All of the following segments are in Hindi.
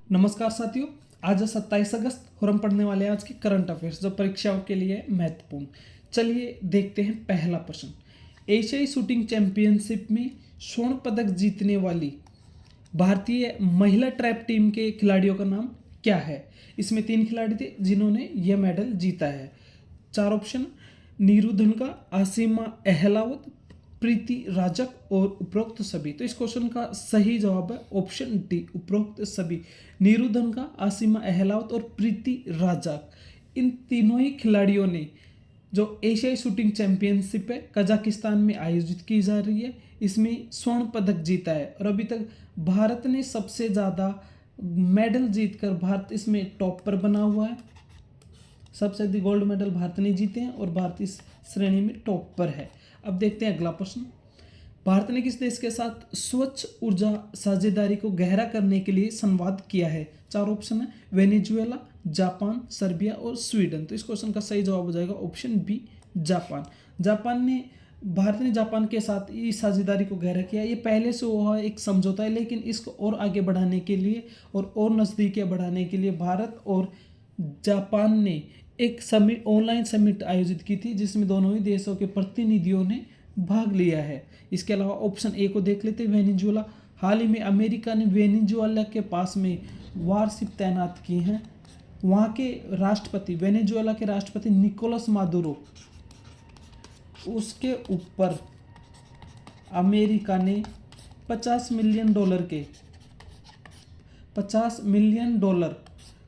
नमस्कार साथियों। आज है 27 अगस्त और हम पढ़ने वाले हैं आज के करंट अफेयर्स जो परीक्षाओं के लिए महत्वपूर्ण। चलिए देखते हैं पहला प्रश्न। एशियाई शूटिंग चैंपियनशिप में स्वर्ण पदक जीतने वाली भारतीय महिला ट्रैप टीम के खिलाड़ियों का नाम क्या है? इसमें 3 खिलाड़ी थे जिन्होंने यह मेडल जीता है। 4 ऑप्शन: नीरू धनका, आसिमा अहलावत, प्रीति राजक और उपरोक्त सभी। तो इस क्वेश्चन का सही जवाब है ऑप्शन डी, उपरोक्त सभी। नीरू धनका, आसिमा अहलावत और प्रीति राजक, इन तीनों ही खिलाड़ियों ने जो एशियाई शूटिंग चैंपियनशिप है कजाकिस्तान में आयोजित की जा रही है, इसमें स्वर्ण पदक जीता है। और अभी तक भारत ने सबसे ज़्यादा मेडल जीतकर भारत इसमें टॉप पर बना हुआ है। सबसे अधिक गोल्ड मेडल भारत ने जीते हैं और भारत इस श्रेणी में टॉप पर है। अब देखते हैं अगला प्रश्न। भारत ने किस देश के साथ स्वच्छ ऊर्जा साझेदारी को गहरा करने के लिए संवाद किया है? 4 ऑप्शन है: वेनेजुएला, जापान, सर्बिया और स्वीडन। तो इस क्वेश्चन का सही जवाब हो जाएगा ऑप्शन बी, जापान। भारत ने जापान के साथ इस साझेदारी को गहरा किया। ये पहले से हुआ एक समझौता है, लेकिन इसको और आगे बढ़ाने के लिए और नज़दीकियाँ बढ़ाने के लिए भारत और जापान ने एक समिट, ऑनलाइन समिट आयोजित की थी जिसमें दोनों ही देशों के प्रतिनिधियों ने भाग लिया है। इसके अलावा ऑप्शन ए को देख लेते हैं, वेनेजुएला। हाल ही में अमेरिका ने वेनेजुएला के पास में वारशिप तैनात की हैं। वहाँ के राष्ट्रपति, वेनेजुएला के राष्ट्रपति निकोलस मादुरो, उसके ऊपर अमेरिका ने $50 मिलियन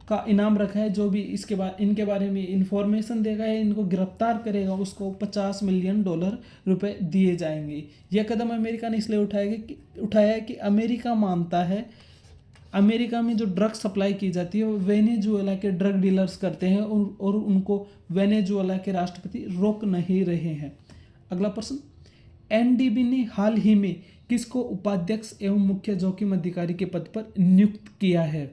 का इनाम रखा है। जो भी इनके बारे में इंफॉर्मेशन देगा या इनको गिरफ्तार करेगा उसको $50 मिलियन रुपए दिए जाएंगे। यह कदम अमेरिका ने इसलिए उठाया है कि अमेरिका मानता है अमेरिका में जो ड्रग सप्लाई की जाती है वो वेनेजुएला के ड्रग डीलर्स करते हैं और उनको वेनेजुएला के राष्ट्रपति रोक नहीं रहे हैं। अगला प्रश्न। एनडीबी ने हाल ही में किसको उपाध्यक्ष एवं मुख्य जोखिम अधिकारी के पद पर नियुक्त किया है?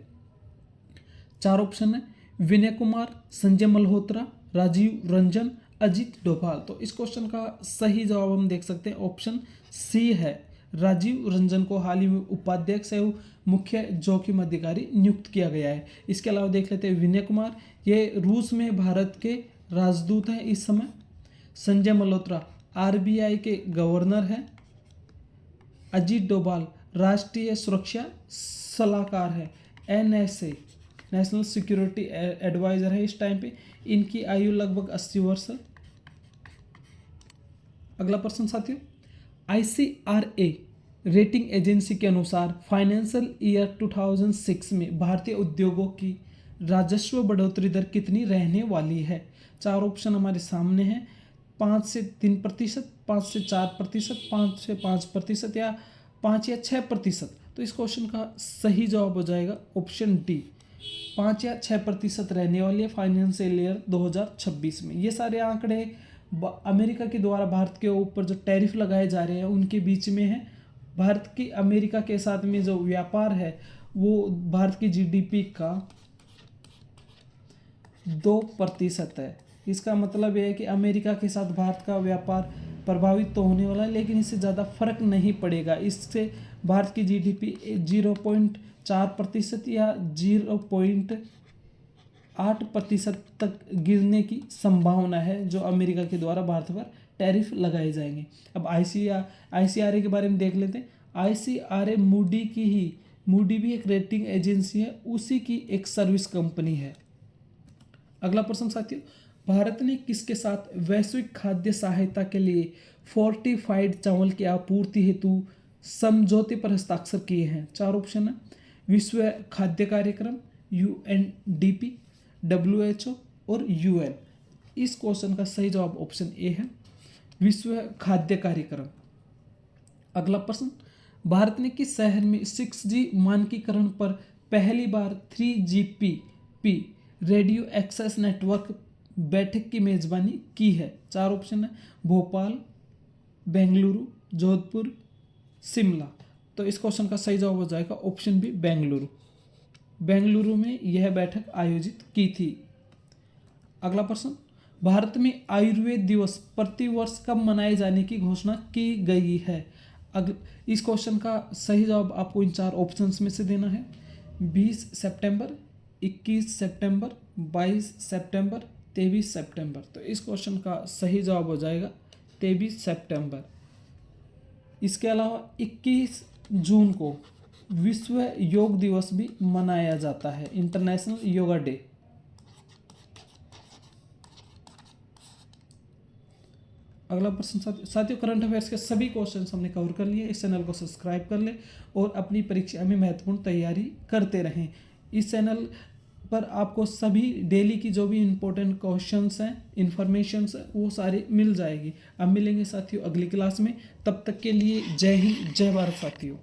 4 ऑप्शन है: विनय कुमार, संजय मल्होत्रा, राजीव रंजन, अजीत डोभाल। तो इस क्वेश्चन का सही जवाब हम देख सकते हैं ऑप्शन सी है, राजीव रंजन को हाल ही में उपाध्यक्ष एवं मुख्य जोखिम अधिकारी नियुक्त किया गया है। इसके अलावा देख लेते हैं विनय कुमार, ये रूस में भारत के राजदूत हैं इस समय। संजय मल्होत्रा आरबीआई के गवर्नर हैं। अजीत डोभाल राष्ट्रीय सुरक्षा सलाहकार है, एनएसए, नेशनल सिक्योरिटी एडवाइजर है इस टाइम पे। इनकी आयु लगभग 80 वर्ष है। अगला प्रश्न साथियों। आईसीआरए रेटिंग एजेंसी के अनुसार फाइनेंशियल ईयर 2006 में भारतीय उद्योगों की राजस्व बढ़ोतरी दर कितनी रहने वाली है? 4 ऑप्शन हमारे सामने हैं: 5 से 3%, 5 से 4%, 5 से 5% या 5 या 6%। तो इस क्वेश्चन का सही जवाब हो जाएगा ऑप्शन डी, 5 या 6% रहने वाली है फाइनेंशियल ईयर 2026 में। ये सारे आंकड़े अमेरिका के द्वारा भारत के ऊपर जो टैरिफ लगाए जा रहे हैं उनके बीच में है। भारत की अमेरिका के साथ में जो व्यापार है वो भारत की जीडीपी का 2% है। इसका मतलब यह है कि अमेरिका के साथ भारत का व्यापार प्रभावित तो होने वाला है, लेकिन इससे ज़्यादा फर्क नहीं पड़ेगा। इससे भारत की जीडीपी 0.4% या 0.8% तक गिरने की संभावना है जो अमेरिका के द्वारा भारत पर टैरिफ लगाए जाएंगे। अब आईसीआरए के बारे में देख लेते हैं। आईसीआरए मूडी भी एक रेटिंग एजेंसी है, उसी की एक सर्विस कंपनी है। अगला प्रश्न साथियों। भारत ने किसके साथ वैश्विक खाद्य सहायता के लिए फोर्टिफाइड चावल की आपूर्ति हेतु समझौते पर हस्ताक्षर किए हैं? 4 ऑप्शन है: विश्व खाद्य कार्यक्रम, यूएनडीपी, डब्ल्यूएचओ और यूएन। इस क्वेश्चन का सही जवाब ऑप्शन ए है, विश्व खाद्य कार्यक्रम। अगला प्रश्न। भारत ने किस शहर में 6G मानकीकरण पर पहली बार 3GPP रेडियो एक्सेस नेटवर्क बैठक की मेजबानी की है? 4 ऑप्शन है: भोपाल, बेंगलुरु, जोधपुर, शिमला। तो इस क्वेश्चन का सही जवाब हो जाएगा ऑप्शन बी, बेंगलुरु। बेंगलुरु में यह बैठक आयोजित की थी। अगला प्रश्न। भारत में आयुर्वेद दिवस प्रतिवर्ष कब मनाए जाने की घोषणा की गई है? इस क्वेश्चन का सही जवाब आपको इन 4 ऑप्शंस में से देना है। 20 सितंबर, 21 सितंबर, 22 सितंबर, 23 सितंबर। तो इस क्वेश्चन का सही जवाब हो जाएगा 23 सितंबर। इसके अलावा 21 जून को विश्व योग दिवस भी मनाया जाता है, इंटरनेशनल योगा डे। अगला प्रश्न साथियों, करंट अफेयर्स के सभी क्वेश्चंस हमने कवर कर लिए। इस चैनल को सब्सक्राइब कर ले और अपनी परीक्षा में महत्वपूर्ण तैयारी करते रहें। इस चैनल पर आपको सभी डेली की जो भी इम्पोर्टेंट क्वेश्चंस हैं, इन्फॉर्मेशंस हैं, वो सारी मिल जाएगी। अब मिलेंगे साथियों अगली क्लास में, तब तक के लिए जय हिंद, जय भारत साथियों।